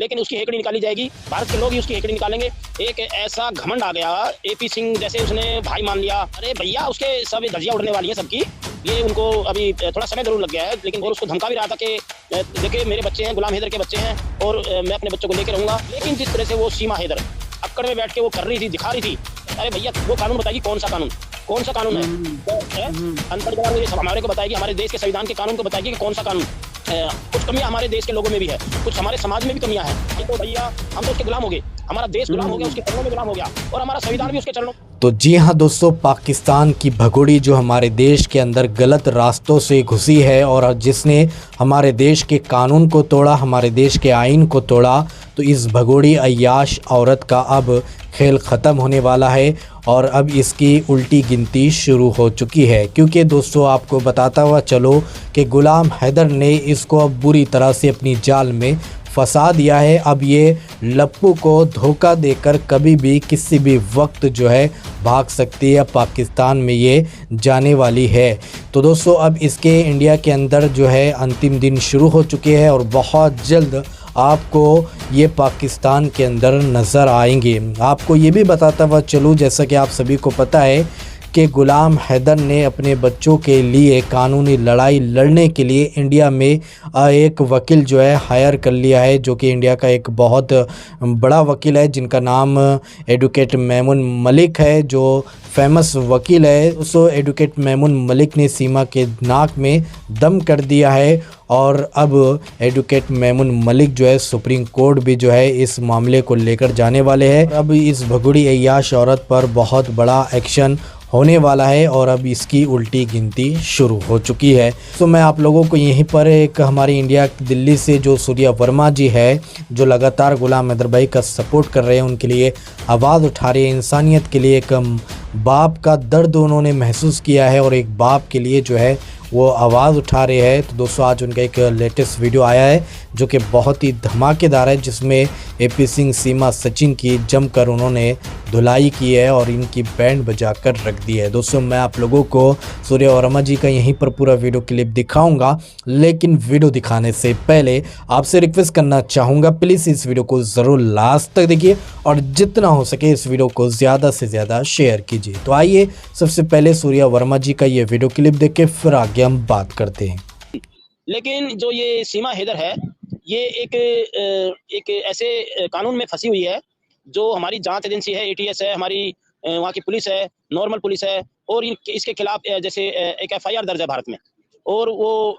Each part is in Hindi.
लेकिन उसकी हेकड़ी निकाली जाएगी, भारत के लोग ही उसकी हेकड़ी निकालेंगे। एक ऐसा घमंड आ गया एपी सिंह जैसे, उसने भाई मान लिया। अरे भैया, उसके सब धज्जियां उड़ने वाली हैं सबकी। ये उनको अभी थोड़ा समय जरूर लग गया है, लेकिन और उसको धमका भी रहा था कि देखिए मेरे बच्चे हैं, गुलाम हैदर के बच्चे हैं और मैं अपने बच्चों को लेकर रहूंगा। लेकिन जिस तरह से वो सीमा हैदर अक्कड़ में बैठ के वो कर रही थी, दिखा रही थी, अरे भैया वो कानून बताइए, कौन सा कानून है? अंतर्गत ये सब हमारे को बताएगी, हमारे देश के संविधान के कानून को बताएगी कि कौन सा कानून। कुछ कमियां हमारे देश के लोगों में भी है, कुछ हमारे समाज में भी कमियां हैं। तो भैया हम तो उसके गुलाम हो गए, हमारा देश गुलाम हो गया, उसके चरणों में गुलाम हो गया और हमारा संविधान भी उसके चरणों। तो जी हाँ दोस्तों, पाकिस्तान की भगोड़ी जो हमारे देश के अंदर गलत रास्तों से घुसी है और जिसने हमारे देश के कानून को तोड़ा, हमारे देश के आइन को तोड़ा, तो इस भगोड़ी अय्याश औरत का अब खेल ख़त्म होने वाला है और अब इसकी उल्टी गिनती शुरू हो चुकी है। क्योंकि दोस्तों आपको बताता हुआ चलो कि गुलाम हैदर ने इसको अब बुरी तरह से अपनी जाल में फंसा दिया है। अब ये लप्पू को धोखा देकर कभी भी किसी भी वक्त जो है भाग सकती है, पाकिस्तान में ये जाने वाली है। तो दोस्तों अब इसके इंडिया के अंदर जो है अंतिम दिन शुरू हो चुके हैं और बहुत जल्द आपको ये पाकिस्तान के अंदर नज़र आएंगे। आपको ये भी बताता हुआ चलूँ, जैसा कि आप सभी को पता है कि गुलाम हैदर ने अपने बच्चों के लिए कानूनी लड़ाई लड़ने के लिए इंडिया में एक वकील जो है हायर कर लिया है, जो कि इंडिया का एक बहुत बड़ा वकील है जिनका नाम एडवोकेट मेमून मलिक है, जो फेमस वकील है। उस एडवोकेट मेमून मलिक ने सीमा के नाक में दम कर दिया है और अब एडवोकेट मेमून मलिक जो है सुप्रीम कोर्ट भी जो है इस मामले को लेकर जाने वाले हैं। अब इस भगोड़ी अय्याश औरत पर बहुत बड़ा एक्शन होने वाला है और अब इसकी उल्टी गिनती शुरू हो चुकी है। तो मैं आप लोगों को यहीं पर एक हमारी इंडिया दिल्ली से जो सूर्या वर्मा जी है, जो लगातार गुलाम हैदर भाई का सपोर्ट कर रहे हैं, उनके लिए आवाज़ उठा रहे हैं, इंसानियत के लिए एक बाप का दर्द उन्होंने महसूस किया है और एक बाप के लिए जो है वो आवाज़ उठा रहे हैं। तो दोस्तों आज उनका एक लेटेस्ट वीडियो आया है जो कि बहुत ही धमाकेदार है, जिसमें एपी सिंह, सीमा सचिन की जमकर उन्होंने धुलाई की है और इनकी बैंड बजाकर रख दी है। दोस्तों मैं आप लोगों को सूर्या वर्मा जी का यहीं पर पूरा वीडियो क्लिप दिखाऊंगा, लेकिन वीडियो दिखाने से पहले आपसे रिक्वेस्ट करना चाहूँगा, प्लीज़ इस वीडियो को ज़रूर लास्ट तक देखिए और जितना हो सके इस वीडियो को ज़्यादा से ज़्यादा शेयर कीजिए। तो आइए सबसे पहले सूर्या वर्मा जी का ये वीडियो क्लिप देख के फिर आगे हम बात करते हैं। लेकिन जो ये सीमा हैदर है, ये एक ऐसे कानून में फंसी हुई है जो हमारी जांच एजेंसी है, एटीएस है, हमारी वहाँ की पुलिस है, नॉर्मल पुलिस है, और इसके खिलाफ जैसे एक एफआईआर दर्ज है भारत में और वो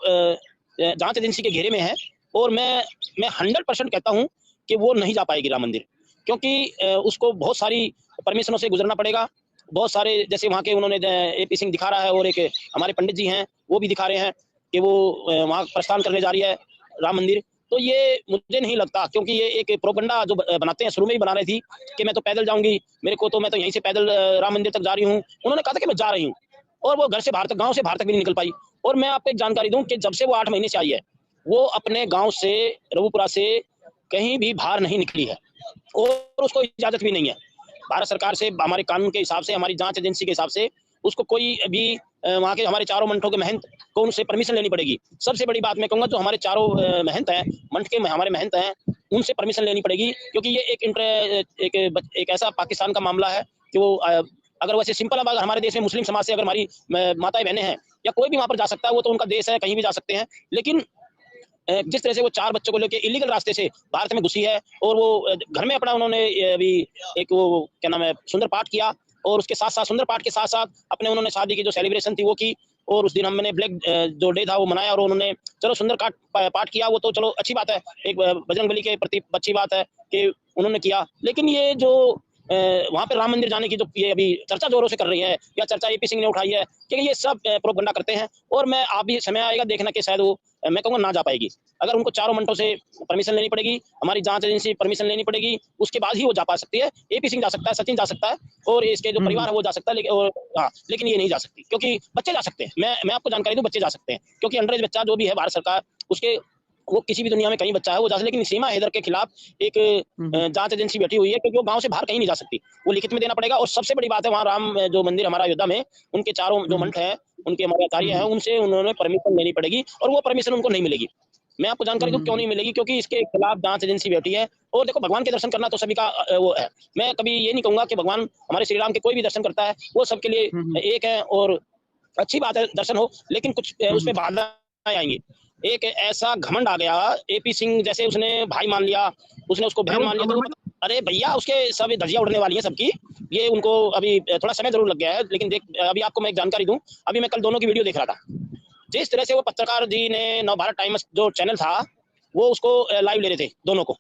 जांच एजेंसी के घेरे में है। और मैं 100% कहता हूँ कि वो नहीं जा पाएगी राम मंदिर, क्योंकि उसको बहुत सारी परमिशनों से गुजरना पड़ेगा। बहुत सारे जैसे वहाँ के उन्होंने एपी सिंह दिखा रहा है और एक हमारे पंडित जी हैं वो भी दिखा रहे हैं कि वो वहाँ प्रस्थान करने जा रही है राम मंदिर। तो ये मुझे नहीं लगता, क्योंकि ये एक प्रोपगंडा जो बनाते हैं, शुरू में ही बना रही थी कि मैं तो पैदल जाऊंगी, मैं तो यहीं से पैदल राम मंदिर तक जा रही हूँ। उन्होंने कहा था कि मैं जा रही हूँ और वो घर से बाहर तक, गाँव से बाहर तक भी नहीं निकल पाई। और मैं आपको एक जानकारी दूं कि जब से वो 8 महीने से आई है, वो अपने गाँव से, रघुपुरा से कहीं भी बाहर नहीं निकली है और उसको इजाजत भी नहीं है भारत सरकार से। हमारे कानून के हिसाब से, हमारी जांच एजेंसी के हिसाब से उसको कोई भी वहाँ के हमारे चारों मंठों के महंत को उनसे परमिशन लेनी पड़ेगी। सबसे बड़ी बात मैं कहूँगा, जो हमारे चारों महंत हैं, मंठ के हमारे महंत हैं, उनसे परमिशन लेनी पड़ेगी, क्योंकि ये एक ऐसा पाकिस्तान का मामला है कि वो अगर वैसे सिंपल अगर हमारे देश में मुस्लिम समाज से अगर हमारी माताएं बहनें हैं या कोई भी वहाँ पर जा सकता है, वो तो उनका देश है, कहीं भी जा सकते हैं। लेकिन जिस तरह से वो 4 बच्चों को लेकर इलीगल रास्ते से भारत में घुसी है और वो घर में अपना उन्होंने अभी एक वो क्या नाम है सुंदर पाठ किया, और उसके साथ साथ सुंदर पाठ के साथ साथ अपने उन्होंने शादी की जो सेलिब्रेशन थी वो की, और उस दिन हमने ब्लैक जो डे था वो मनाया और उन्होंने चलो सुंदर पाठ किया, वो तो चलो अच्छी बात है, एक बजरंगबली के प्रति अच्छी बात है कि उन्होंने किया। लेकिन ये जो वहाँ पे राम मंदिर जाने की जो ये अभी चर्चा जोरों से कर रही है, या चर्चा एपी सिंह ने उठाई है, कि ये सब प्रोपगंडा करते हैं। और मैं आप भी समय आएगा देखना कि शायद वो मैं कहूँगा ना जा पाएगी। अगर उनको चारों मंठों से परमिशन लेनी पड़ेगी, हमारी जांच एजेंसी परमिशन लेनी पड़ेगी, उसके बाद ही वो जा पा सकती है। एपी सिंह जा सकता है, सचिन जा सकता है और इसके जो परिवार है वो जा सकता है, लेकिन ये नहीं जा सकती, क्योंकि बच्चे जा सकते हैं। मैं आपको जानकारी दूं, बच्चे जा सकते हैं, क्योंकि अंडर एज बच्चा जो भी है भारत सरकार उसके, वो किसी भी दुनिया में कहीं बच्चा है वो जा सकता है। लेकिन सीमा हैदर के खिलाफ एक जांच एजेंसी बैठी हुई है, क्योंकि वो गांव से बाहर कहीं नहीं जा सकती, वो लिखित में देना पड़ेगा। और सबसे बड़ी बात है, वहाँ राम जो मंदिर हमारा अयोध्या में, उनके चारों जो मंठ हैं, उनके हमारे आचार्य हैं, उनसे उन्होंने परमिशन लेनी पड़ेगी और वो परमिशन उनको नहीं मिलेगी। मैं आपको जानकारी दूं क्यों नहीं मिलेगी, क्योंकि इसके खिलाफ जांच एजेंसी बैठी है। और देखो, भगवान के दर्शन करना तो सभी का वो है। मैं कभी ये नहीं कहूंगा कि भगवान हमारे श्री राम के कोई भी दर्शन करता है वो सबके लिए एक है, और अच्छी बात है दर्शन हो, लेकिन कुछ उसमें बाधाएं आएंगी। एक ऐसा घमंड आ गया, एपी सिंह जैसे उसने भाई मान लिया, उसने उसको बहन मान लिया, तो अरे भैया उसके सब धज्जियां उड़ने वाली हैं सबकी। ये उनको अभी थोड़ा समय जरूर लग गया है, लेकिन देख अभी आपको मैं एक जानकारी दूं। अभी मैं कल दोनों की वीडियो देख रहा था, जिस तरह से वो पत्रकार जी ने नवभारत टाइम्स जो चैनल था वो उसको लाइव ले रहे थे दोनों को,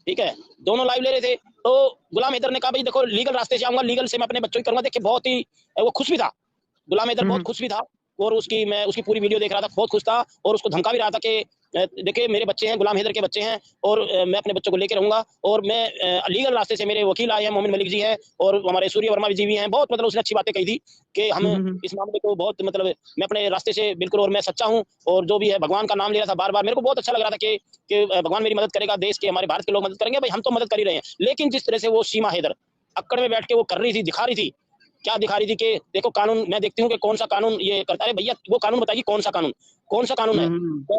ठीक है, दोनों लाइव ले रहे थे। तो गुलाम हैदर ने कहा भाई देखो लीगल रास्ते से आऊंगा, लीगल से मैं अपने बच्चों की करूंगा। देखिए बहुत ही वो खुश भी था, गुलाम हैदर बहुत खुश भी था, और मैं उसकी पूरी वीडियो देख रहा था, बहुत खुश था, और उसको धमका भी रहा था कि देखिए मेरे बच्चे हैं, गुलाम हैदर के बच्चे हैं, और मैं अपने बच्चों को लेकर रहूंगा, और मैं लीगल रास्ते से, मेरे वकील आए हैं, मोमिन मलिक जी हैं, और हमारे सूर्य वर्मा जी भी हैं। बहुत मतलब उसने अच्छी बातें कही थी कि हम इस मामले को बहुत मतलब मैं अपने रास्ते से बिल्कुल, और मैं सच्चा हूँ, और जो भी है भगवान का नाम ले रहा था बार बार। मेरे को बहुत अच्छा लग रहा था कि भगवान मेरी मदद करेगा, देश के हमारे भारत के लोग मदद करेंगे। भाई हम तो मदद कर ही रहे हैं, लेकिन जिस तरह से वो सीमा हैदर अक्कड़ में बैठ के वो कर रही थी, दिखा रही थी, क्या दिखा रही थी कि देखो कानून, मैं देखती हूँ कि कौन सा कानून ये करता है। भैया वो कानून बताइए, कौन सा कानून है? तो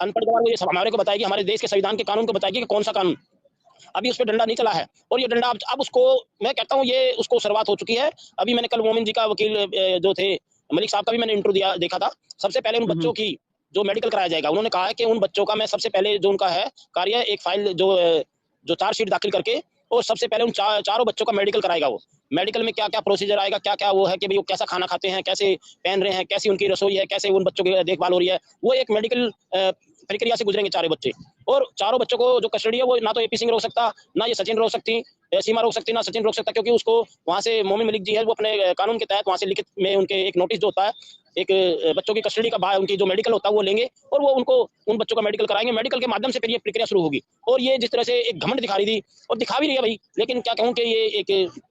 अनपढ़ गवार को ये हमारे को बताएगी, हमारे देश के संविधान के कानून को बताएगी कि कौन सा कानून। अभी उस पर डंडा नहीं चला है, और ये डंडा अब उसको मैं कहता हूँ ये उसको शुरुआत हो चुकी है। अभी मैंने कल मोमिन जी का वकील जो थे मलिक साहब का भी मैंने इंटरव्यू देखा था। सबसे पहले उन बच्चों की जो मेडिकल कराया जाएगा, उन्होंने कहा है कि उन बच्चों का मैं सबसे पहले जो उनका है कार्य, एक फाइल जो चार्जशीट दाखिल करके, और सबसे पहले उन चारों बच्चों का मेडिकल कराएगा। वो मेडिकल में क्या क्या प्रोसीजर आएगा, क्या क्या वो है कि भाई वो कैसा खाना खाते हैं, कैसे पहन रहे हैं, कैसी उनकी रसोई है, कैसे उन बच्चों की देखभाल हो रही है, वो एक मेडिकल प्रक्रिया से गुजरेंगे चारों बच्चे। और चारों बच्चों को जो कस्टडी है वो ना तो एपी सिंह रोक सकता, ना ये सचिन रोक सकती, सीमा रोक सकती, ना सचिन रोक सकता, क्योंकि उसको वहां से मोमिन मलिक जी है वो अपने कानून के तहत वहां से लिखित में उनके एक नोटिस जो होता है, एक बच्चों की कस्टडी का उनकी जो मेडिकल होता है वो लेंगे, और वो उनको उन बच्चों का मेडिकल कराएंगे। मेडिकल के माध्यम से फिर ये प्रक्रिया शुरू होगी। और ये जिस तरह से एक घमंड दिखा रही थी, और दिखा भी रही है भाई, लेकिन क्या कहूँ कि ये एक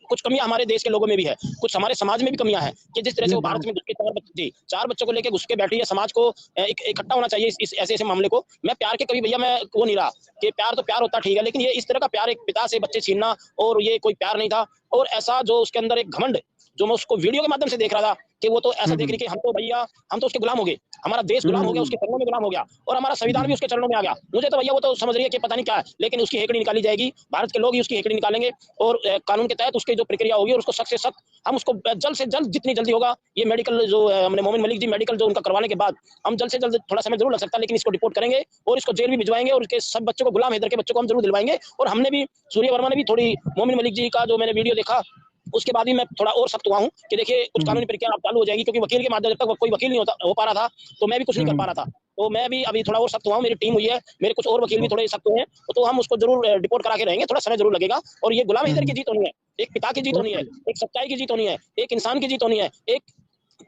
कुछ कमियां हमारे देश के लोगों में भी है, कुछ हमारे समाज में भी कमियां हैं, कि जिस तरह से वो भारत में घुस के चार बच्चों को लेकर घुस के बैठी है। समाज को इकट्ठा होना चाहिए इस ऐसे मामले को। मैं प्यार के कभी भैया मैं वो नहीं रहा कि प्यार तो प्यार होता ठीक है, लेकिन ये इस तरह का प्यार, एक पिता से बच्चे छीनना, और ये कोई प्यार नहीं था। और ऐसा जो उसके अंदर एक घमंड, जो मैं उसको वीडियो के माध्यम से देख रहा था कि वो तो ऐसा देख रही कि हम तो भैया हम तो उसके गुलाम हो गए, हमारा देश गुलाम हो गया, उसके चरणों में गुलाम हो गया, और हमारा संविधान भी उसके चरणों में आ गया। मुझे तो भैया वो तो समझ रही है कि पता नहीं क्या है, लेकिन उसकी हेकड़ी निकाली जाएगी, भारत के लोग ही उसकी हेकड़ी निकालेंगे, और कानून के तहत उसकी जो प्रक्रिया होगी, और उसको सख्त से सख्त हम उसको जल्द से जल्द, जितनी जल्दी होगा, ये मेडिकल जो हमने मोमिन मलिक जी मेडिकल जो उनका करवाने के बाद, हम जल्द से जल्द, थोड़ा समय जरूर लग सकता है, लेकिन इसको रिपोर्ट करेंगे और इसको जेल भी भिजवाएंगे, और उसके सब बच्चों को, गुलाम हैदर के बच्चों को हम जरूर दिलवाएंगे। और हमने भी, सूर्य वर्मा ने भी थोड़ी, मोमिन मलिक जी का जो मैंने वीडियो देखा उसके बाद भी मैं थोड़ा और सख्त हुआ हूँ कि देखिए कुछ कानूनी प्रक्रिया अब चालू हो जाएगी, क्योंकि वकील के माध्यम, जब तक कोई वकील नहीं हो पा रहा था, तो मैं भी कुछ नहीं कर पा रहा था। तो मैं भी अभी थोड़ा और सख्त हुआ हूँ, मेरी टीम हुई है, मेरे कुछ और वकील भी थोड़े सख्त हुए हैं, तो हम उसको जरूर रिपोर्ट करा के रहेंगे। थोड़ा समय जरूर लगेगा, और ये गुलाम हैदर की जीत होनी है, एक पिता की जीत होनी है, एक सच्चाई की जीत होनी है, एक इंसान की जीत होनी है, एक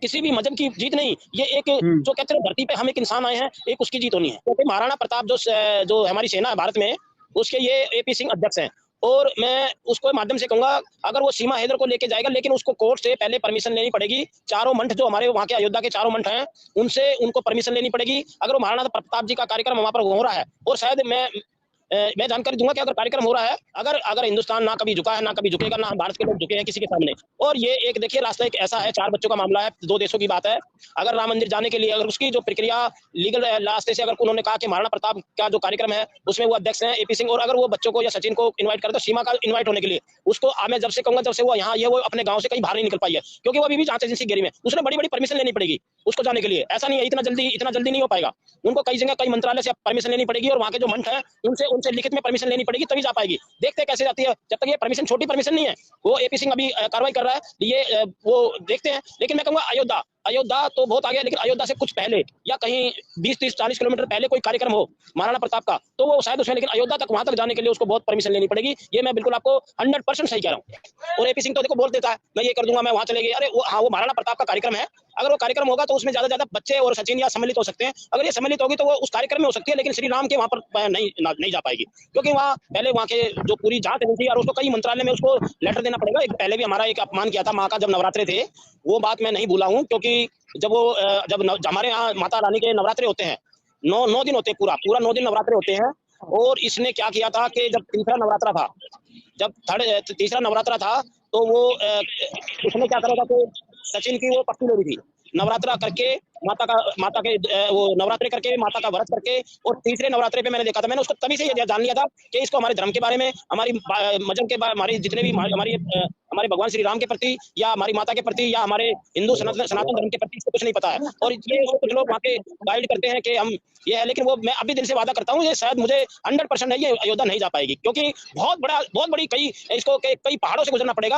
किसी भी मजहब की जीत नहीं। ये एक जो कहते हैं धरती पे हम एक इंसान आए हैं, एक उसकी जीत होनी है। क्योंकि महाराणा प्रताप जो हमारी सेना है भारत में, उसके ये एपी सिंह अध्यक्ष हैं, और मैं उसको माध्यम से कहूंगा, अगर वो सीमा हैदर को लेके जाएगा, लेकिन उसको कोर्ट से पहले परमिशन लेनी पड़ेगी। चारों मंठ जो हमारे वहाँ के अयोध्या के चारों मंठ हैं, उनसे उनको परमिशन लेनी पड़ेगी। अगर वो महाराणा प्रताप जी का कार्यक्रम वहां पर हो रहा है, और शायद मैं जानकारी दूंगा कि अगर कार्यक्रम हो रहा है, अगर हिंदुस्तान ना कभी झुका है, ना कभी झुकेगा, ना भारत के लोग झुके हैं किसी के सामने। और ये एक देखिए रास्ता एक ऐसा है, चार बच्चों का मामला है, दो देशों की बात है। अगर राम मंदिर जाने के लिए, अगर उसकी जो प्रक्रिया लीगल रास्ते से, अगर उन्होंने कहा कि महाराणा प्रताप का जो कार्यक्रम है उसमें वो अध्यक्ष हैं एपी सिंह, और अगर वो बच्चों को या सचिन को इन्वाइट करे, तो सीमा का इन्वाइट होने के लिए उसको मैं जब से कहूंगा, जब से वो यहाँ ये वो अपने गांव से कहीं बाहर नहीं निकल पाई है, क्योंकि वो अभी भी जांच एजेंसी घेरी में, उसने बड़ी बड़ी परमिशन लेनी पड़ेगी उसको जाने के लिए। ऐसा नहीं है इतना जल्दी नहीं हो पाएगा, उनको कई जगह, कई मंत्रालय से परमिशन लेनी पड़ेगी, और वहाँ के जो मंच है उनसे लिखित में परमिशन लेनी पड़ेगी, तभी जा पाएगी। देखते हैं कैसे जाती है। जब तक ये परमिशन, छोटी परमिशन नहीं है, वो एपी सिंह अभी कार्रवाई कर रहा है, ये वो देखते हैं। लेकिन मैं कहूंगा अयोध्या तो बहुत आगे है, लेकिन अयोध्या से कुछ पहले, या कहीं 20, 30, 40 किलोमीटर पहले कोई कार्यक्रम हो महाराणा प्रताप का, तो वो शायद उसमें, लेकिन अयोध्या तक, वहां तक जाने के लिए उसको बहुत परमिशन लेनी पड़ेगी। ये मैं बिल्कुल आपको 100% सही कह रहा हूँ। और एपी सिंह तो देखो बोल देता है मैं ये कर दूंगा, मैं वहां चले गए। अरे वो महाराणा प्रताप का कार्यक्रम है, अगर वो कार्यक्रम होगा तो उसमें ज्यादा बच्चे और सचिन या सम्मिलित हो सकते हैं। अगर ये सम्मिलित होगी तो वो उस कार्यक्रम में हो सकती है, लेकिन श्री राम के वहां पर नहीं जा पाएगी, क्योंकि वहाँ पहले वहाँ के जो पूरी जांच एजेंसी, और उसको कई मंत्रालय में उसको लेटर देना पड़ेगा। एक पहले भी हमारा एक अपमान किया था माँ का, जब नवरात्रे थे, वो बात मैं नहीं भूला हूँ, क्योंकि जब हमारे यहाँ माता रानी के नवरात्रे होते हैं, 9 दिन होते हैं, पूरा 9 दिन नवरात्रे होते हैं। और इसने क्या किया था कि जब तीसरा नवरात्रा था, तो वो उसने क्या करा था कि सचिन की वो पट्टी ले रही थी, नवरात्रा करके माता के वो नवरात्रे करके माता का व्रत करके और तीसरे नवरात्रे पे मैंने देखा था। मैंने उसको तभी से ये जान लिया था कि इसको हमारे धर्म के बारे में, हमारी मजहब के हमारी जितने भी हमारे भगवान श्री राम के प्रति या हमारी माता के प्रति या हमारे हिंदू सनातन धर्म के प्रति इसको कुछ नहीं पता है। और ये कुछ लोग वहाँ के गाइड करते हैं कि हम ये है, लेकिन वो मैं अभी दिल से वादा करता हूँ ये शायद मुझे 100% है, ये अयोध्या नहीं जा पाएगी, क्योंकि बहुत बड़ी कई पहाड़ों से गुजरना पड़ेगा।